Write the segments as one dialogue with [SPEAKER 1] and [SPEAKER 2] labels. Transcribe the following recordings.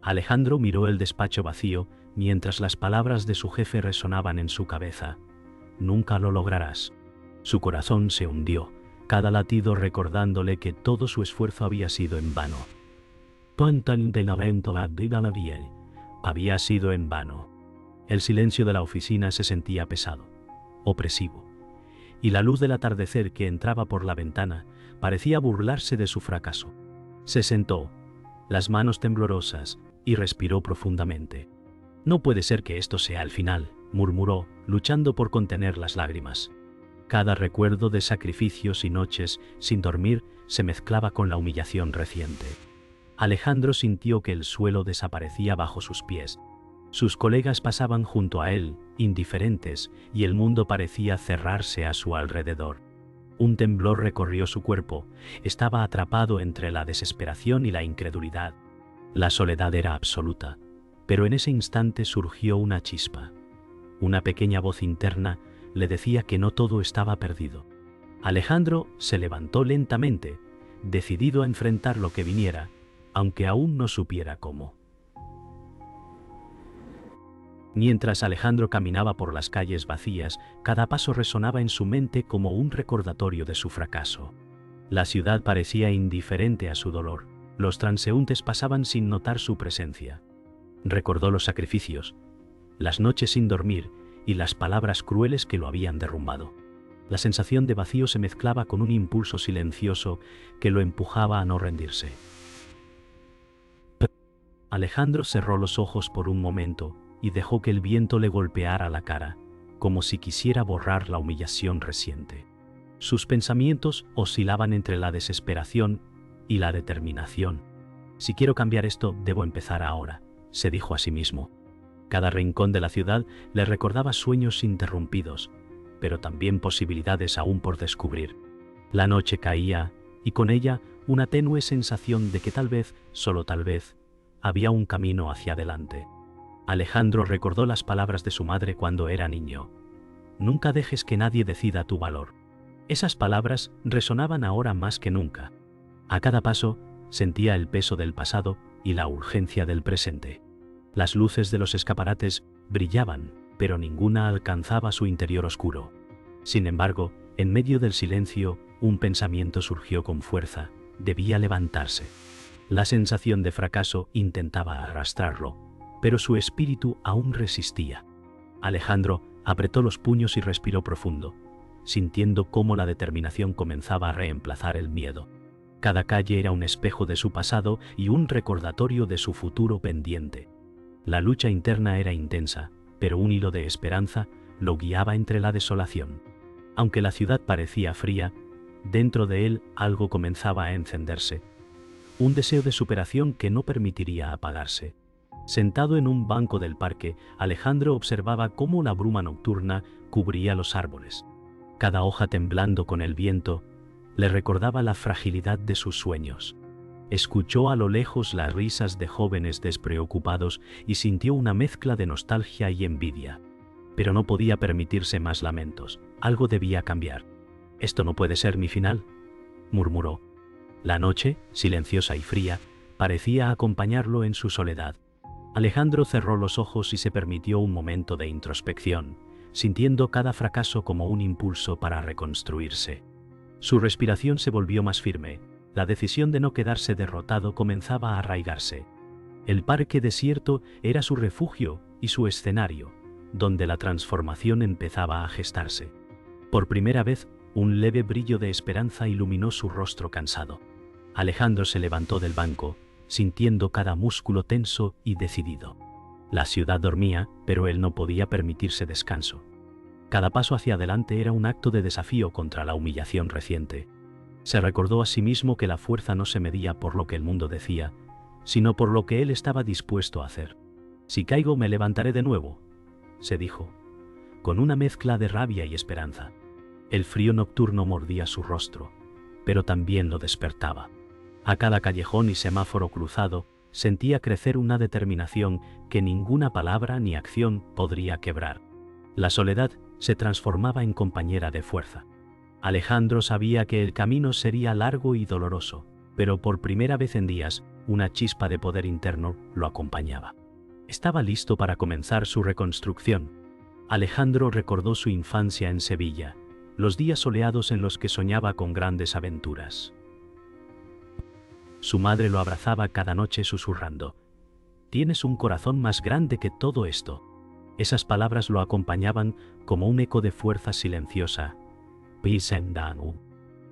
[SPEAKER 1] Alejandro miró el despacho vacío mientras las palabras de su jefe resonaban en su cabeza. Nunca lo lograrás. Su corazón se hundió, cada latido recordándole que todo su esfuerzo había sido en vano. Había sido en vano. El silencio de la oficina se sentía pesado, opresivo, y la luz del atardecer que entraba por la ventana parecía burlarse de su fracaso. Se sentó, las manos temblorosas, y respiró profundamente. No puede ser que esto sea el final, murmuró, luchando por contener las lágrimas. Cada recuerdo de sacrificios y noches sin dormir se mezclaba con la humillación reciente. Alejandro sintió que el suelo desaparecía bajo sus pies. Sus colegas pasaban junto a él, indiferentes, y el mundo parecía cerrarse a su alrededor. Un temblor recorrió su cuerpo, estaba atrapado entre la desesperación y la incredulidad. La soledad era absoluta, pero en ese instante surgió una chispa. Una pequeña voz interna le decía que no todo estaba perdido. Alejandro se levantó lentamente, decidido a enfrentar lo que viniera, aunque aún no supiera cómo. Mientras Alejandro caminaba por las calles vacías, cada paso resonaba en su mente como un recordatorio de su fracaso. La ciudad parecía indiferente a su dolor. Los transeúntes pasaban sin notar su presencia. Recordó los sacrificios, las noches sin dormir y las palabras crueles que lo habían derrumbado. La sensación de vacío se mezclaba con un impulso silencioso que lo empujaba a no rendirse. Alejandro cerró los ojos por un momento y dejó que el viento le golpeara la cara, como si quisiera borrar la humillación reciente. Sus pensamientos oscilaban entre la desesperación y la determinación. Si quiero cambiar esto, debo empezar ahora, se dijo a sí mismo. Cada rincón de la ciudad le recordaba sueños interrumpidos, pero también posibilidades aún por descubrir. La noche caía, y con ella una tenue sensación de que tal vez, solo tal vez, había un camino hacia adelante. Alejandro recordó las palabras de su madre cuando era niño. Nunca dejes que nadie decida tu valor. Esas palabras resonaban ahora más que nunca. A cada paso, sentía el peso del pasado y la urgencia del presente. Las luces de los escaparates brillaban, pero ninguna alcanzaba su interior oscuro. Sin embargo, en medio del silencio, un pensamiento surgió con fuerza. Debía levantarse. La sensación de fracaso intentaba arrastrarlo, pero su espíritu aún resistía. Alejandro apretó los puños y respiró profundo, sintiendo cómo la determinación comenzaba a reemplazar el miedo. Cada calle era un espejo de su pasado y un recordatorio de su futuro pendiente. La lucha interna era intensa, pero un hilo de esperanza lo guiaba entre la desolación. Aunque la ciudad parecía fría, dentro de él algo comenzaba a encenderse. Un deseo de superación que no permitiría apagarse. Sentado en un banco del parque, Alejandro observaba cómo la bruma nocturna cubría los árboles. Cada hoja temblando con el viento le recordaba la fragilidad de sus sueños. Escuchó a lo lejos las risas de jóvenes despreocupados y sintió una mezcla de nostalgia y envidia. Pero no podía permitirse más lamentos. Algo debía cambiar. «Esto no puede ser mi final», murmuró. La noche, silenciosa y fría, parecía acompañarlo en su soledad. Alejandro cerró los ojos y se permitió un momento de introspección, sintiendo cada fracaso como un impulso para reconstruirse. Su respiración se volvió más firme. La decisión de no quedarse derrotado comenzaba a arraigarse. El parque desierto era su refugio y su escenario, donde la transformación empezaba a gestarse. Por primera vez, un leve brillo de esperanza iluminó su rostro cansado. Alejandro se levantó del banco, sintiendo cada músculo tenso y decidido. La ciudad dormía, pero él no podía permitirse descanso. Cada paso hacia adelante era un acto de desafío contra la humillación reciente. Se recordó a sí mismo que la fuerza no se medía por lo que el mundo decía, sino por lo que él estaba dispuesto a hacer. «Si caigo, me levantaré de nuevo», se dijo, con una mezcla de rabia y esperanza. El frío nocturno mordía su rostro, pero también lo despertaba. A cada callejón y semáforo cruzado, sentía crecer una determinación que ninguna palabra ni acción podría quebrar. La soledad se transformaba en compañera de fuerza. Alejandro sabía que el camino sería largo y doloroso, pero por primera vez en días, una chispa de poder interno lo acompañaba. Estaba listo para comenzar su reconstrucción. Alejandro recordó su infancia en Sevilla, los días soleados en los que soñaba con grandes aventuras. Su madre lo abrazaba cada noche susurrando: «Tienes un corazón más grande que todo esto». Esas palabras lo acompañaban como un eco de fuerza silenciosa.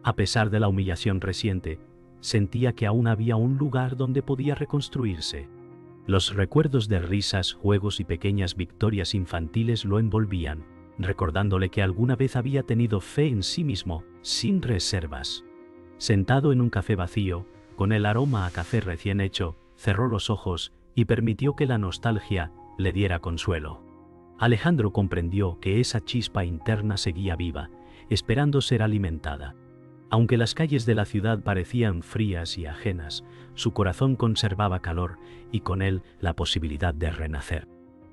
[SPEAKER 1] A pesar de la humillación reciente, sentía que aún había un lugar donde podía reconstruirse. Los recuerdos de risas, juegos y pequeñas victorias infantiles lo envolvían, recordándole que alguna vez había tenido fe en sí mismo, sin reservas. Sentado en un café vacío, con el aroma a café recién hecho, cerró los ojos y permitió que la nostalgia le diera consuelo. Alejandro comprendió que esa chispa interna seguía viva, esperando ser alimentada. Aunque las calles de la ciudad parecían frías y ajenas, su corazón conservaba calor y con él la posibilidad de renacer.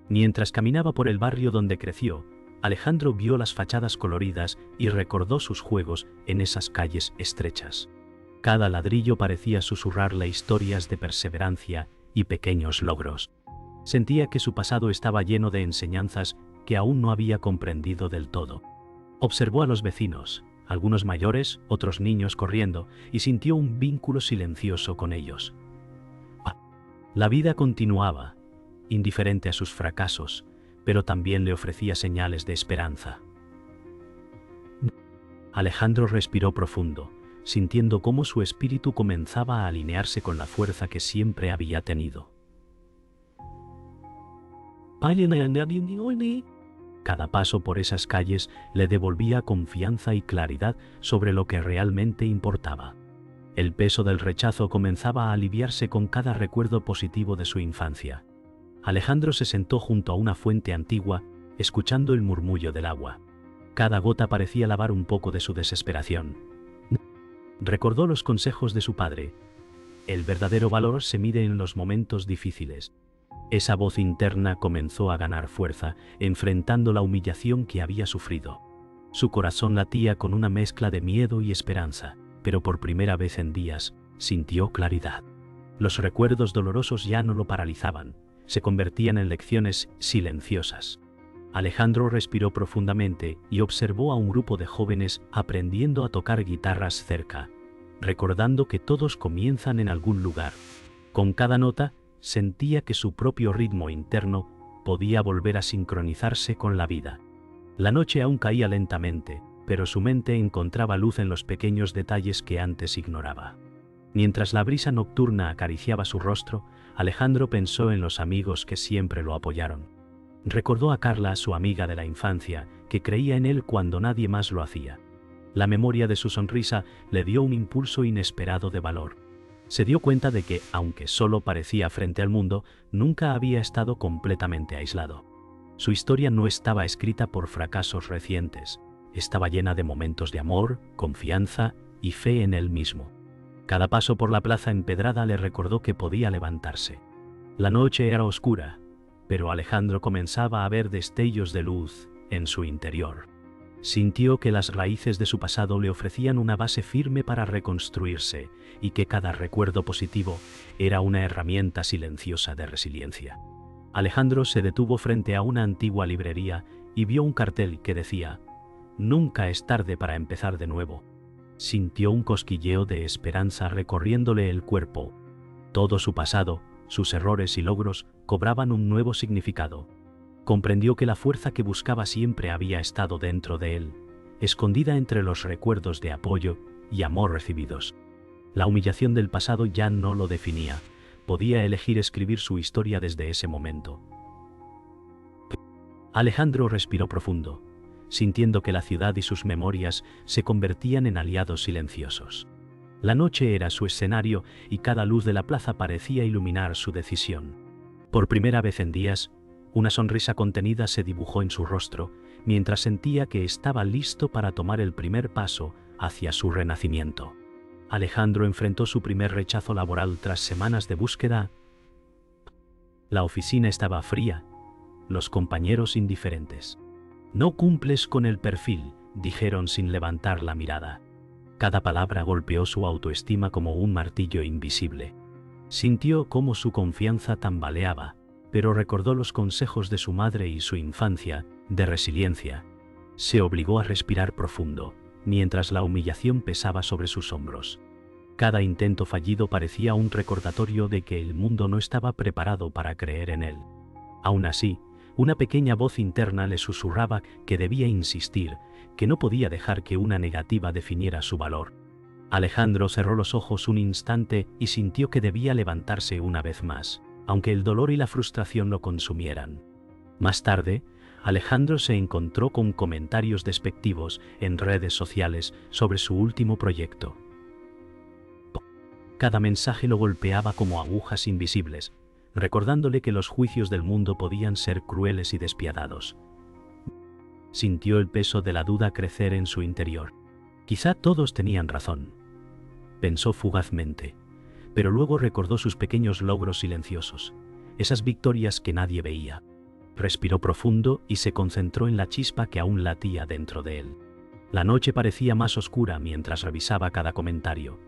[SPEAKER 1] Mientras caminaba por el barrio donde creció, Alejandro vio las fachadas coloridas y recordó sus juegos en esas calles estrechas. Cada ladrillo parecía susurrarle historias de perseverancia y pequeños logros. Sentía que su pasado estaba lleno de enseñanzas que aún no había comprendido del todo. Observó a los vecinos, algunos mayores, otros niños corriendo, y sintió un vínculo silencioso con ellos. La vida continuaba, indiferente a sus fracasos, pero también le ofrecía señales de esperanza. Alejandro respiró profundo, sintiendo cómo su espíritu comenzaba a alinearse con la fuerza que siempre había tenido. Cada paso por esas calles le devolvía confianza y claridad sobre lo que realmente importaba. El peso del rechazo comenzaba a aliviarse con cada recuerdo positivo de su infancia. Alejandro se sentó junto a una fuente antigua, escuchando el murmullo del agua. Cada gota parecía lavar un poco de su desesperación. Recordó los consejos de su padre: el verdadero valor se mide en los momentos difíciles. Esa voz interna comenzó a ganar fuerza, enfrentando la humillación que había sufrido. Su corazón latía con una mezcla de miedo y esperanza, pero por primera vez en días sintió claridad. Los recuerdos dolorosos ya no lo paralizaban, se convertían en lecciones silenciosas. Alejandro respiró profundamente y observó a un grupo de jóvenes aprendiendo a tocar guitarras cerca, recordando que todos comienzan en algún lugar. Con cada nota, sentía que su propio ritmo interno podía volver a sincronizarse con la vida. La noche aún caía lentamente, pero su mente encontraba luz en los pequeños detalles que antes ignoraba. Mientras la brisa nocturna acariciaba su rostro, Alejandro pensó en los amigos que siempre lo apoyaron. Recordó a Carla, su amiga de la infancia, que creía en él cuando nadie más lo hacía. La memoria de su sonrisa le dio un impulso inesperado de valor. Se dio cuenta de que, aunque solo parecía frente al mundo, nunca había estado completamente aislado. Su historia no estaba escrita por fracasos recientes, estaba llena de momentos de amor, confianza y fe en él mismo. Cada paso por la plaza empedrada le recordó que podía levantarse. La noche era oscura, pero Alejandro comenzaba a ver destellos de luz en su interior. Sintió que las raíces de su pasado le ofrecían una base firme para reconstruirse y que cada recuerdo positivo era una herramienta silenciosa de resiliencia. Alejandro se detuvo frente a una antigua librería y vio un cartel que decía: «Nunca es tarde para empezar de nuevo». Sintió un cosquilleo de esperanza recorriéndole el cuerpo. Todo su pasado, sus errores y logros cobraban un nuevo significado. Comprendió que la fuerza que buscaba siempre había estado dentro de él, escondida entre los recuerdos de apoyo y amor recibidos. La humillación del pasado ya no lo definía, podía elegir escribir su historia desde ese momento. Alejandro respiró profundo, sintiendo que la ciudad y sus memorias se convertían en aliados silenciosos. La noche era su escenario y cada luz de la plaza parecía iluminar su decisión. Por primera vez en días, una sonrisa contenida se dibujó en su rostro, mientras sentía que estaba listo para tomar el primer paso hacia su renacimiento. Alejandro enfrentó su primer rechazo laboral tras semanas de búsqueda. La oficina estaba fría, los compañeros indiferentes. «No cumples con el perfil», dijeron sin levantar la mirada. Cada palabra golpeó su autoestima como un martillo invisible. Sintió cómo su confianza tambaleaba, pero recordó los consejos de su madre y su infancia, de resiliencia. Se obligó a respirar profundo, mientras la humillación pesaba sobre sus hombros. Cada intento fallido parecía un recordatorio de que el mundo no estaba preparado para creer en él. Aún así, una pequeña voz interna le susurraba que debía insistir, que no podía dejar que una negativa definiera su valor. Alejandro cerró los ojos un instante y sintió que debía levantarse una vez más, aunque el dolor y la frustración lo consumieran. Más tarde, Alejandro se encontró con comentarios despectivos en redes sociales sobre su último proyecto. Cada mensaje lo golpeaba como agujas invisibles, recordándole que los juicios del mundo podían ser crueles y despiadados. Sintió el peso de la duda crecer en su interior. Quizá todos tenían razón, pensó fugazmente, pero luego recordó sus pequeños logros silenciosos, esas victorias que nadie veía. Respiró profundo y se concentró en la chispa que aún latía dentro de él. La noche parecía más oscura mientras revisaba cada comentario,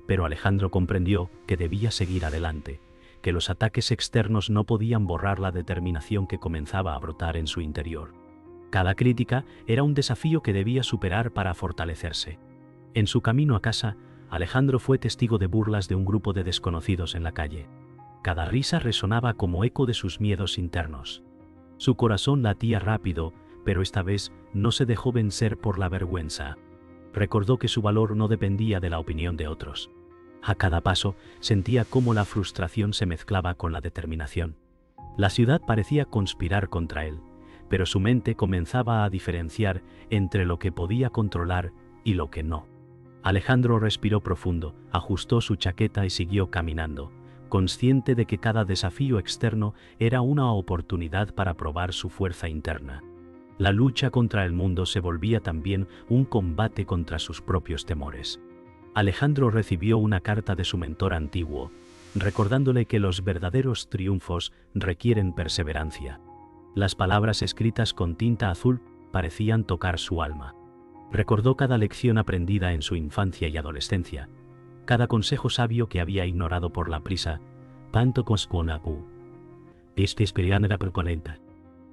[SPEAKER 1] pero Alejandro comprendió que debía seguir adelante, que los ataques externos no podían borrar la determinación que comenzaba a brotar en su interior. Cada crítica era un desafío que debía superar para fortalecerse. En su camino a casa, Alejandro fue testigo de burlas de un grupo de desconocidos en la calle. Cada risa resonaba como eco de sus miedos internos. Su corazón latía rápido, pero esta vez no se dejó vencer por la vergüenza. Recordó que su valor no dependía de la opinión de otros. A cada paso sentía cómo la frustración se mezclaba con la determinación. La ciudad parecía conspirar contra él, pero su mente comenzaba a diferenciar entre lo que podía controlar y lo que no. Alejandro respiró profundo, ajustó su chaqueta y siguió caminando, consciente de que cada desafío externo era una oportunidad para probar su fuerza interna. La lucha contra el mundo se volvía también un combate contra sus propios temores. Alejandro recibió una carta de su mentor antiguo, recordándole que los verdaderos triunfos requieren perseverancia. Las palabras escritas con tinta azul parecían tocar su alma. Recordó cada lección aprendida en su infancia y adolescencia, cada consejo sabio que había ignorado por la prisa.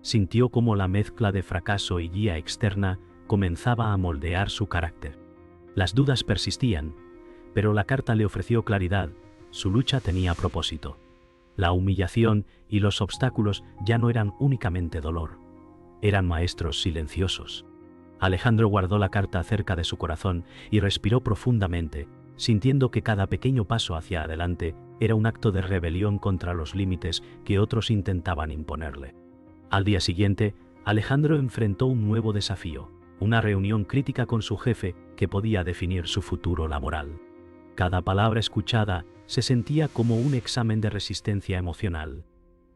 [SPEAKER 1] Sintió como la mezcla de fracaso y guía externa comenzaba a moldear su carácter. Las dudas persistían, pero la carta le ofreció claridad. Su lucha tenía propósito. La humillación y los obstáculos ya no eran únicamente dolor, eran maestros silenciosos. Alejandro guardó la carta cerca de su corazón y respiró profundamente, sintiendo que cada pequeño paso hacia adelante era un acto de rebelión contra los límites que otros intentaban imponerle. Al día siguiente, Alejandro enfrentó un nuevo desafío, una reunión crítica con su jefe que podía definir su futuro laboral. Cada palabra escuchada se sentía como un examen de resistencia emocional.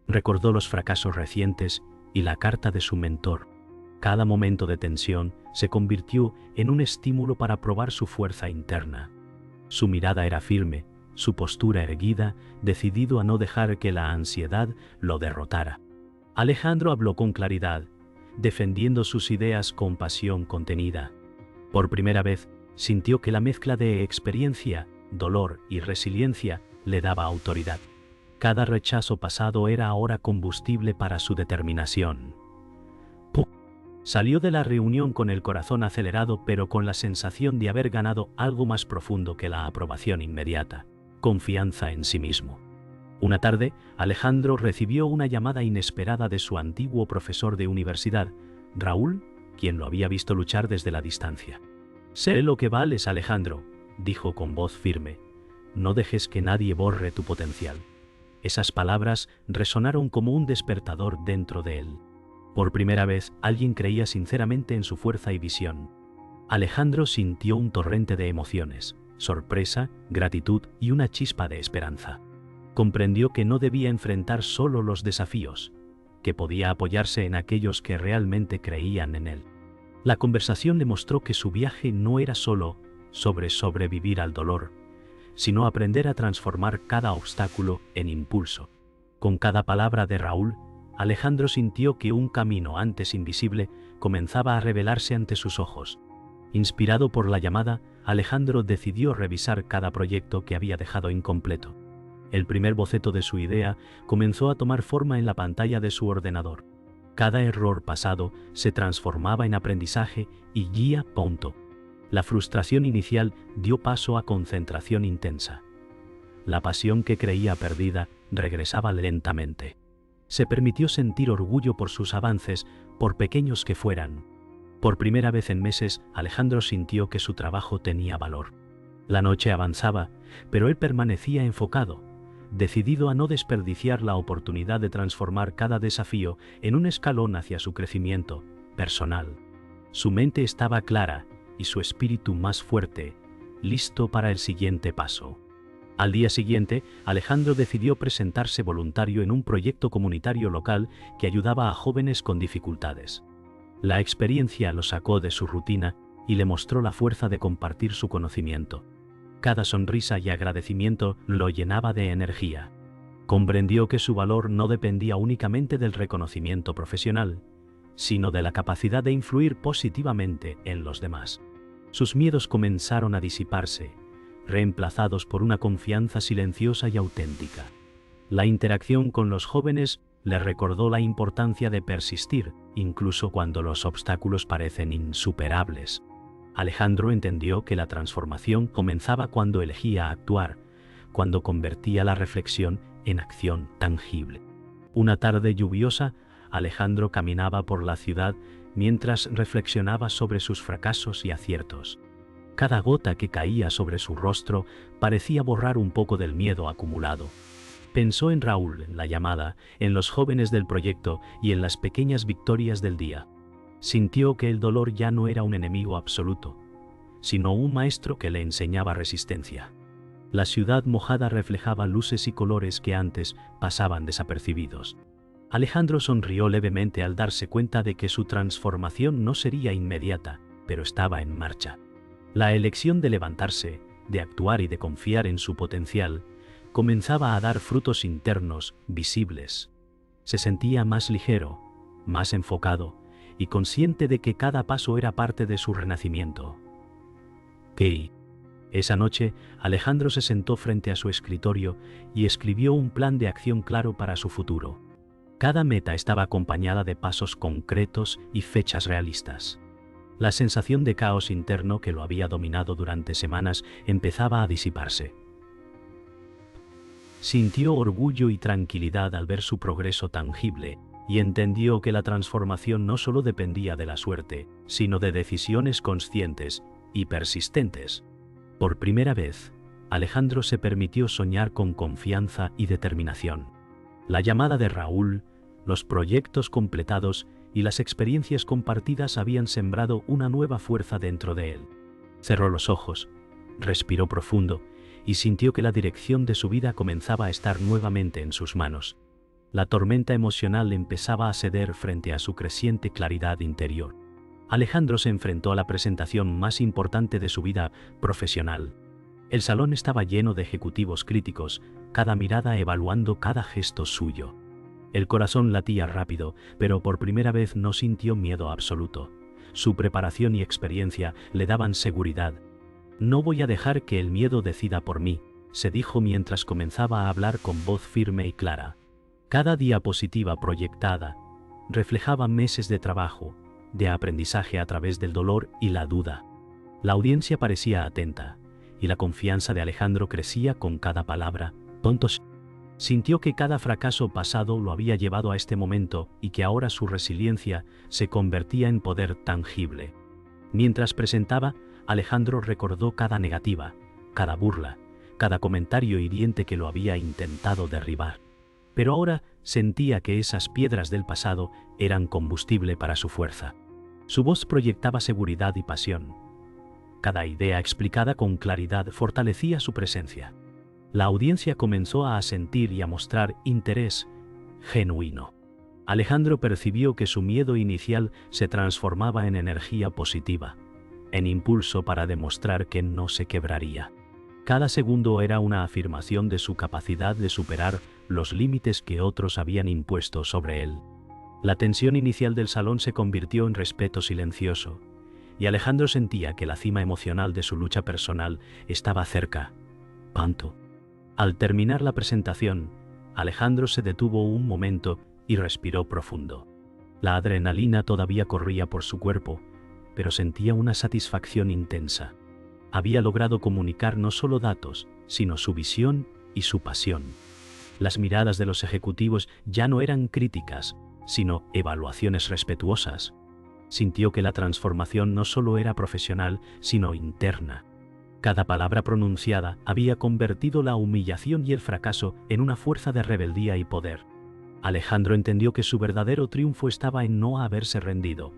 [SPEAKER 1] Recordó los fracasos recientes y la carta de su mentor. Cada momento de tensión se convirtió en un estímulo para probar su fuerza interna. Su mirada era firme, su postura erguida, decidido a no dejar que la ansiedad lo derrotara. Alejandro habló con claridad, defendiendo sus ideas con pasión contenida. Por primera vez, sintió que la mezcla de experiencia, dolor y resiliencia le daba autoridad. Cada rechazo pasado era ahora combustible para su determinación. Salió de la reunión con el corazón acelerado, pero con la sensación de haber ganado algo más profundo que la aprobación inmediata: confianza en sí mismo. Una tarde, Alejandro recibió una llamada inesperada de su antiguo profesor de universidad, Raúl, quien lo había visto luchar desde la distancia. «Sé lo que vales, Alejandro», dijo con voz firme. «No dejes que nadie borre tu potencial». Esas palabras resonaron como un despertador dentro de él. Por primera vez, alguien creía sinceramente en su fuerza y visión. Alejandro sintió un torrente de emociones, sorpresa, gratitud y una chispa de esperanza. Comprendió que no debía enfrentar solo los desafíos, que podía apoyarse en aquellos que realmente creían en él. La conversación le mostró que su viaje no era solo sobre sobrevivir al dolor, sino aprender a transformar cada obstáculo en impulso. Con cada palabra de Raúl, Alejandro sintió que un camino antes invisible comenzaba a revelarse ante sus ojos. Inspirado por la llamada, Alejandro decidió revisar cada proyecto que había dejado incompleto. El primer boceto de su idea comenzó a tomar forma en la pantalla de su ordenador. Cada error pasado se transformaba en aprendizaje y guía. La frustración inicial dio paso a concentración intensa. La pasión que creía perdida regresaba lentamente. Se permitió sentir orgullo por sus avances, por pequeños que fueran. Por primera vez en meses, Alejandro sintió que su trabajo tenía valor. La noche avanzaba, pero él permanecía enfocado, decidido a no desperdiciar la oportunidad de transformar cada desafío en un escalón hacia su crecimiento personal. Su mente estaba clara y su espíritu más fuerte, listo para el siguiente paso. Al día siguiente, Alejandro decidió presentarse voluntario en un proyecto comunitario local que ayudaba a jóvenes con dificultades. La experiencia lo sacó de su rutina y le mostró la fuerza de compartir su conocimiento. Cada sonrisa y agradecimiento lo llenaba de energía. Comprendió que su valor no dependía únicamente del reconocimiento profesional, sino de la capacidad de influir positivamente en los demás. Sus miedos comenzaron a disiparse, reemplazados por una confianza silenciosa y auténtica. La interacción con los jóvenes le recordó la importancia de persistir, incluso cuando los obstáculos parecen insuperables. Alejandro entendió que la transformación comenzaba cuando elegía actuar, cuando convertía la reflexión en acción tangible. Una tarde lluviosa, Alejandro caminaba por la ciudad mientras reflexionaba sobre sus fracasos y aciertos. Cada gota que caía sobre su rostro parecía borrar un poco del miedo acumulado. Pensó en Raúl, en la llamada, en los jóvenes del proyecto y en las pequeñas victorias del día. Sintió que el dolor ya no era un enemigo absoluto, sino un maestro que le enseñaba resistencia. La ciudad mojada reflejaba luces y colores que antes pasaban desapercibidos. Alejandro sonrió levemente al darse cuenta de que su transformación no sería inmediata, pero estaba en marcha. La elección de levantarse, de actuar y de confiar en su potencial, comenzaba a dar frutos internos visibles. Se sentía más ligero, más enfocado y consciente de que cada paso era parte de su renacimiento. Esa noche, Alejandro se sentó frente a su escritorio y escribió un plan de acción claro para su futuro. Cada meta estaba acompañada de pasos concretos y fechas realistas. La sensación de caos interno que lo había dominado durante semanas empezaba a disiparse. Sintió orgullo y tranquilidad al ver su progreso tangible y entendió que la transformación no solo dependía de la suerte, sino de decisiones conscientes y persistentes. Por primera vez, Alejandro se permitió soñar con confianza y determinación. La llamada de Raúl, los proyectos completados y las experiencias compartidas habían sembrado una nueva fuerza dentro de él. Cerró los ojos, respiró profundo y sintió que la dirección de su vida comenzaba a estar nuevamente en sus manos. La tormenta emocional empezaba a ceder frente a su creciente claridad interior. Alejandro se enfrentó a la presentación más importante de su vida profesional. El salón estaba lleno de ejecutivos críticos, cada mirada evaluando cada gesto suyo. El corazón latía rápido, pero por primera vez no sintió miedo absoluto. Su preparación y experiencia le daban seguridad. «No voy a dejar que el miedo decida por mí», se dijo mientras comenzaba a hablar con voz firme y clara. Cada diapositiva proyectada reflejaba meses de trabajo, de aprendizaje a través del dolor y la duda. La audiencia parecía atenta, y la confianza de Alejandro crecía con cada palabra. Sintió que cada fracaso pasado lo había llevado a este momento y que ahora su resiliencia se convertía en poder tangible. Mientras presentaba, Alejandro recordó cada negativa, cada burla, cada comentario hiriente que lo había intentado derribar. Pero ahora sentía que esas piedras del pasado eran combustible para su fuerza. Su voz proyectaba seguridad y pasión. Cada idea explicada con claridad fortalecía su presencia. La audiencia comenzó a asentir y a mostrar interés genuino. Alejandro percibió que su miedo inicial se transformaba en energía positiva, en impulso para demostrar que no se quebraría. Cada segundo era una afirmación de su capacidad de superar los límites que otros habían impuesto sobre él. La tensión inicial del salón se convirtió en respeto silencioso, y Alejandro sentía que la cima emocional de su lucha personal estaba cerca. Panto. Al terminar la presentación, Alejandro se detuvo un momento y respiró profundo. La adrenalina todavía corría por su cuerpo, pero sentía una satisfacción intensa. Había logrado comunicar no solo datos, sino su visión y su pasión. Las miradas de los ejecutivos ya no eran críticas, sino evaluaciones respetuosas. Sintió que la transformación no solo era profesional, sino interna. Cada palabra pronunciada había convertido la humillación y el fracaso en una fuerza de rebeldía y poder. Alejandro entendió que su verdadero triunfo estaba en no haberse rendido,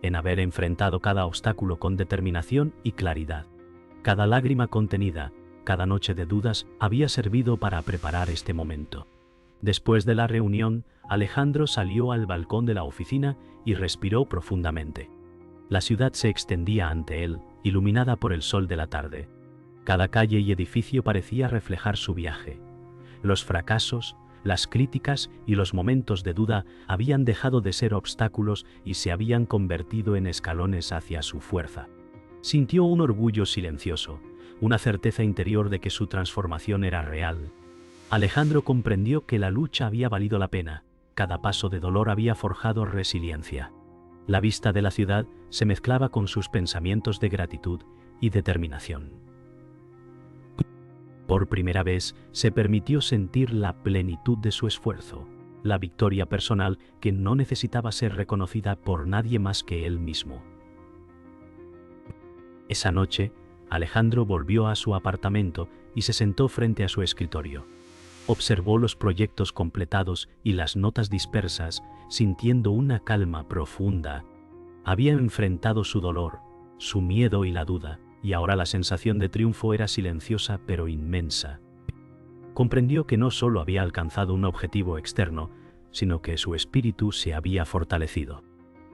[SPEAKER 1] en haber enfrentado cada obstáculo con determinación y claridad. Cada lágrima contenida, cada noche de dudas había servido para preparar este momento. Después de la reunión, Alejandro salió al balcón de la oficina y respiró profundamente. La ciudad se extendía ante él, iluminada por el sol de la tarde. Cada calle y edificio parecía reflejar su viaje. Los fracasos, las críticas y los momentos de duda habían dejado de ser obstáculos y se habían convertido en escalones hacia su fuerza. Sintió un orgullo silencioso, una certeza interior de que su transformación era real. Alejandro comprendió que la lucha había valido la pena, cada paso de dolor había forjado resiliencia. La vista de la ciudad se mezclaba con sus pensamientos de gratitud y determinación. Por primera vez se permitió sentir la plenitud de su esfuerzo, la victoria personal que no necesitaba ser reconocida por nadie más que él mismo. Esa noche, Alejandro volvió a su apartamento y se sentó frente a su escritorio. Observó los proyectos completados y las notas dispersas, sintiendo una calma profunda. Había enfrentado su dolor, su miedo y la duda, y ahora la sensación de triunfo era silenciosa pero inmensa. Comprendió que no solo había alcanzado un objetivo externo, sino que su espíritu se había fortalecido.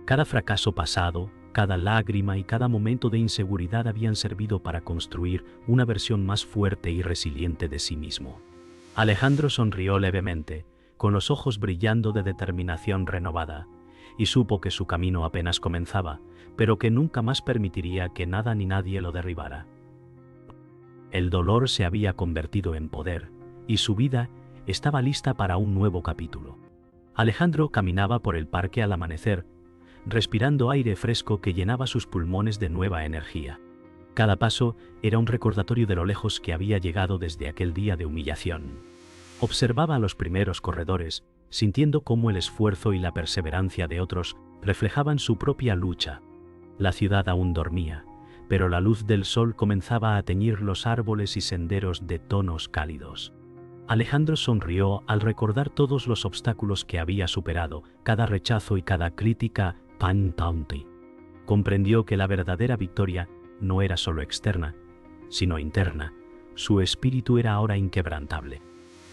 [SPEAKER 1] Cada fracaso pasado, cada lágrima y cada momento de inseguridad habían servido para construir una versión más fuerte y resiliente de sí mismo. Alejandro sonrió levemente, con los ojos brillando de determinación renovada, y supo que su camino apenas comenzaba, pero que nunca más permitiría que nada ni nadie lo derribara. El dolor se había convertido en poder, y su vida estaba lista para un nuevo capítulo. Alejandro caminaba por el parque al amanecer, respirando aire fresco que llenaba sus pulmones de nueva energía. Cada paso era un recordatorio de lo lejos que había llegado desde aquel día de humillación. Observaba a los primeros corredores, sintiendo cómo el esfuerzo y la perseverancia de otros reflejaban su propia lucha. La ciudad aún dormía, pero la luz del sol comenzaba a teñir los árboles y senderos de tonos cálidos. Alejandro sonrió al recordar todos los obstáculos que había superado, cada rechazo y cada crítica pantanti. Comprendió que la verdadera victoria no era solo externa, sino interna. Su espíritu era ahora inquebrantable.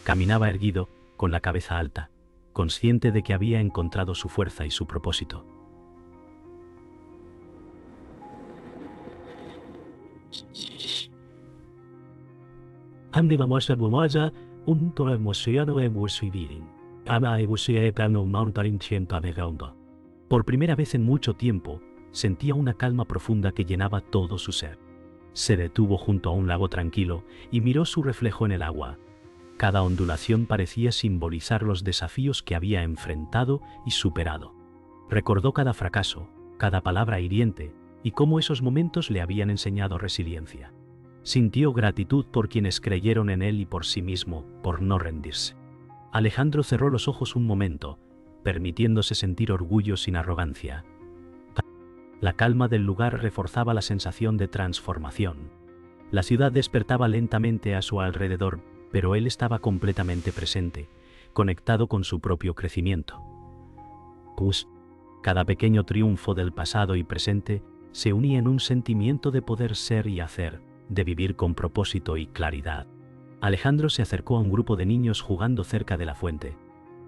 [SPEAKER 1] Caminaba erguido, con la cabeza alta, consciente de que había encontrado su fuerza y su propósito. Por primera vez en mucho tiempo, sentía una calma profunda que llenaba todo su ser. Se detuvo junto a un lago tranquilo y miró su reflejo en el agua. Cada ondulación parecía simbolizar los desafíos que había enfrentado y superado. Recordó cada fracaso, cada palabra hiriente, y cómo esos momentos le habían enseñado resiliencia. Sintió gratitud por quienes creyeron en él y por sí mismo, por no rendirse. Alejandro cerró los ojos un momento, permitiéndose sentir orgullo sin arrogancia. La calma del lugar reforzaba la sensación de transformación. La ciudad despertaba lentamente a su alrededor, pero él estaba completamente presente, conectado con su propio crecimiento. Cada pequeño triunfo del pasado y presente se unía en un sentimiento de poder ser y hacer, de vivir con propósito y claridad. Alejandro se acercó a un grupo de niños jugando cerca de la fuente.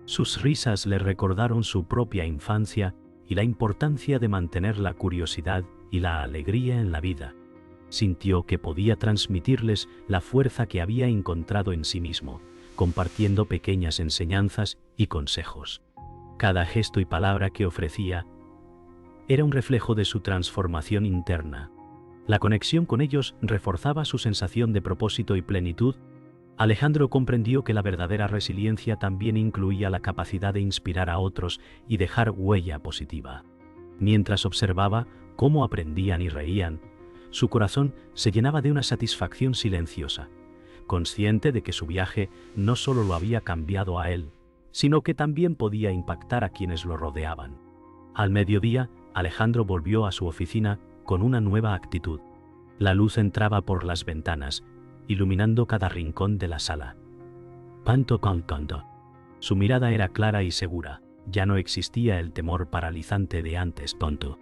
[SPEAKER 1] Sus risas le recordaron su propia infancia y la importancia de mantener la curiosidad y la alegría en la vida. Sintió que podía transmitirles la fuerza que había encontrado en sí mismo, compartiendo pequeñas enseñanzas y consejos. Cada gesto y palabra que ofrecía era un reflejo de su transformación interna. La conexión con ellos reforzaba su sensación de propósito y plenitud. Alejandro comprendió que la verdadera resiliencia también incluía la capacidad de inspirar a otros y dejar huella positiva. Mientras observaba cómo aprendían y reían, su corazón se llenaba de una satisfacción silenciosa, consciente de que su viaje no solo lo había cambiado a él, sino que también podía impactar a quienes lo rodeaban. Al mediodía, Alejandro volvió a su oficina con una nueva actitud. La luz entraba por las ventanas, iluminando cada rincón de la sala. Panto con canto. Su mirada era clara y segura, ya no existía el temor paralizante de antes. Tonto.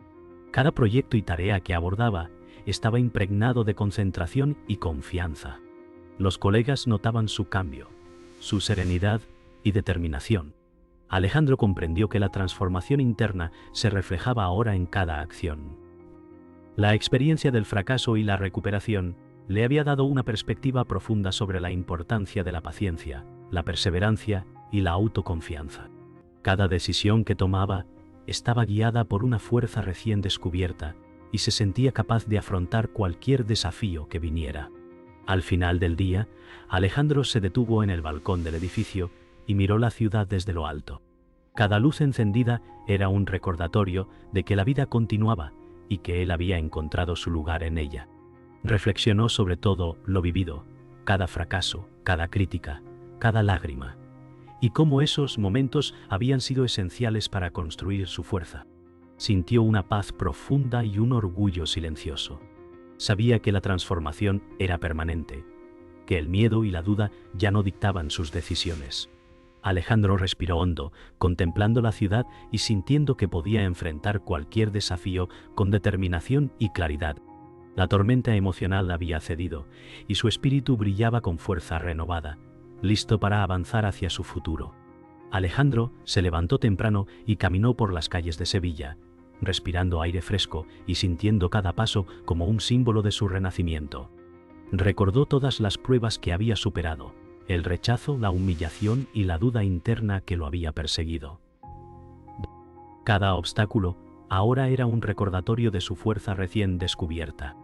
[SPEAKER 1] Cada proyecto y tarea que abordaba estaba impregnado de concentración y confianza. Los colegas notaban su cambio, su serenidad y determinación. Alejandro comprendió que la transformación interna se reflejaba ahora en cada acción. La experiencia del fracaso y la recuperación le había dado una perspectiva profunda sobre la importancia de la paciencia, la perseverancia y la autoconfianza. Cada decisión que tomaba estaba guiada por una fuerza recién descubierta y se sentía capaz de afrontar cualquier desafío que viniera. Al final del día, Alejandro se detuvo en el balcón del edificio y miró la ciudad desde lo alto. Cada luz encendida era un recordatorio de que la vida continuaba y que él había encontrado su lugar en ella. Reflexionó sobre todo lo vivido, cada fracaso, cada crítica, cada lágrima, y cómo esos momentos habían sido esenciales para construir su fuerza. Sintió una paz profunda y un orgullo silencioso. Sabía que la transformación era permanente, que el miedo y la duda ya no dictaban sus decisiones. Alejandro respiró hondo, contemplando la ciudad y sintiendo que podía enfrentar cualquier desafío con determinación y claridad. La tormenta emocional había cedido, y su espíritu brillaba con fuerza renovada, listo para avanzar hacia su futuro. Alejandro se levantó temprano y caminó por las calles de Sevilla, respirando aire fresco y sintiendo cada paso como un símbolo de su renacimiento. Recordó todas las pruebas que había superado, el rechazo, la humillación y la duda interna que lo había perseguido. Cada obstáculo ahora era un recordatorio de su fuerza recién descubierta.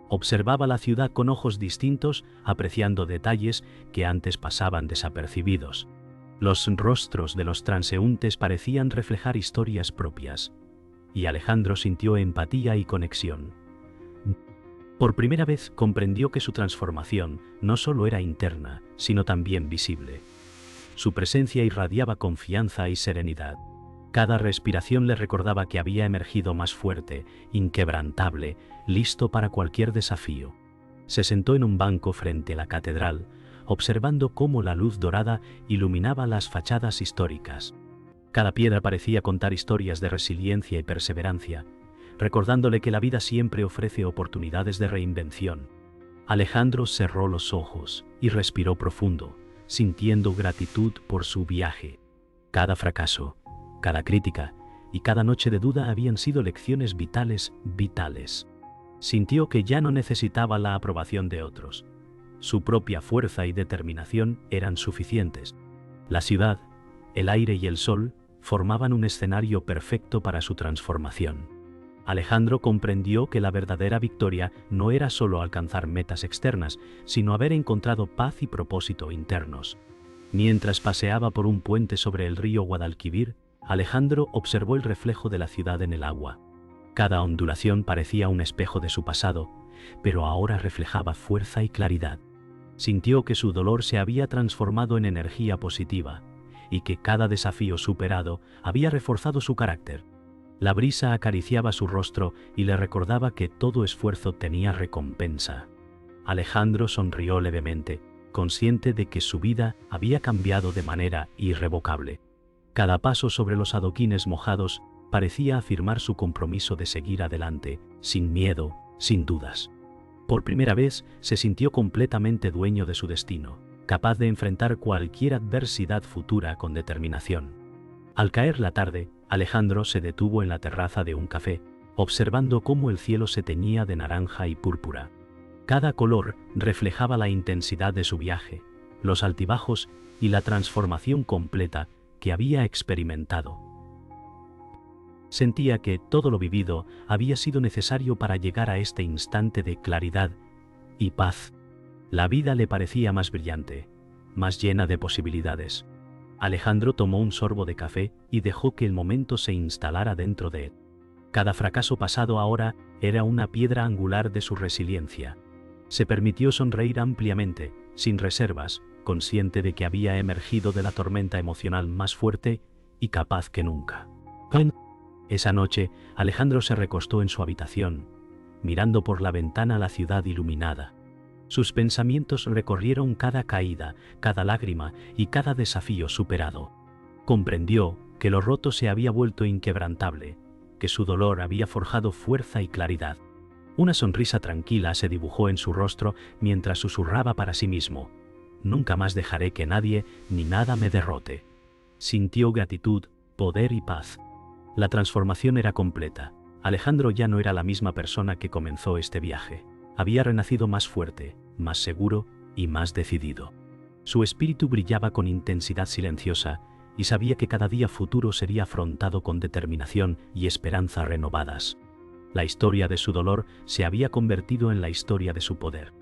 [SPEAKER 1] Observaba la ciudad con ojos distintos, apreciando detalles que antes pasaban desapercibidos. Los rostros de los transeúntes parecían reflejar historias propias, y Alejandro sintió empatía y conexión. Por primera vez comprendió que su transformación no solo era interna, sino también visible. Su presencia irradiaba confianza y serenidad. Cada respiración le recordaba que había emergido más fuerte, inquebrantable, listo para cualquier desafío. Se sentó en un banco frente a la catedral, observando cómo la luz dorada iluminaba las fachadas históricas. Cada piedra parecía contar historias de resiliencia y perseverancia, recordándole que la vida siempre ofrece oportunidades de reinvención. Alejandro cerró los ojos y respiró profundo, sintiendo gratitud por su viaje. Cada fracaso, cada crítica y cada noche de duda habían sido lecciones vitales. Sintió que ya no necesitaba la aprobación de otros. Su propia fuerza y determinación eran suficientes. La ciudad, el aire y el sol formaban un escenario perfecto para su transformación. Alejandro comprendió que la verdadera victoria no era solo alcanzar metas externas, sino haber encontrado paz y propósito internos. Mientras paseaba por un puente sobre el río Guadalquivir, Alejandro observó el reflejo de la ciudad en el agua. Cada ondulación parecía un espejo de su pasado, pero ahora reflejaba fuerza y claridad. Sintió que su dolor se había transformado en energía positiva, y que cada desafío superado había reforzado su carácter. La brisa acariciaba su rostro y le recordaba que todo esfuerzo tenía recompensa. Alejandro sonrió levemente, consciente de que su vida había cambiado de manera irrevocable. Cada paso sobre los adoquines mojados parecía afirmar su compromiso de seguir adelante, sin miedo, sin dudas. Por primera vez se sintió completamente dueño de su destino, capaz de enfrentar cualquier adversidad futura con determinación. Al caer la tarde, Alejandro se detuvo en la terraza de un café, observando cómo el cielo se teñía de naranja y púrpura. Cada color reflejaba la intensidad de su viaje, los altibajos y la transformación completa que había experimentado. Sentía que todo lo vivido había sido necesario para llegar a este instante de claridad y paz. La vida le parecía más brillante, más llena de posibilidades. Alejandro tomó un sorbo de café y dejó que el momento se instalara dentro de él. Cada fracaso pasado ahora era una piedra angular de su resiliencia. Se permitió sonreír ampliamente, sin reservas, consciente de que había emergido de la tormenta emocional más fuerte y capaz que nunca. Esa noche, Alejandro se recostó en su habitación, mirando por la ventana la ciudad iluminada. Sus pensamientos recorrieron cada caída, cada lágrima y cada desafío superado. Comprendió que lo roto se había vuelto inquebrantable, que su dolor había forjado fuerza y claridad. Una sonrisa tranquila se dibujó en su rostro mientras susurraba para sí mismo: «Nunca más dejaré que nadie ni nada me derrote». Sintió gratitud, poder y paz. La transformación era completa. Alejandro ya no era la misma persona que comenzó este viaje. Había renacido más fuerte, más seguro y más decidido. Su espíritu brillaba con intensidad silenciosa y sabía que cada día futuro sería afrontado con determinación y esperanza renovadas. La historia de su dolor se había convertido en la historia de su poder.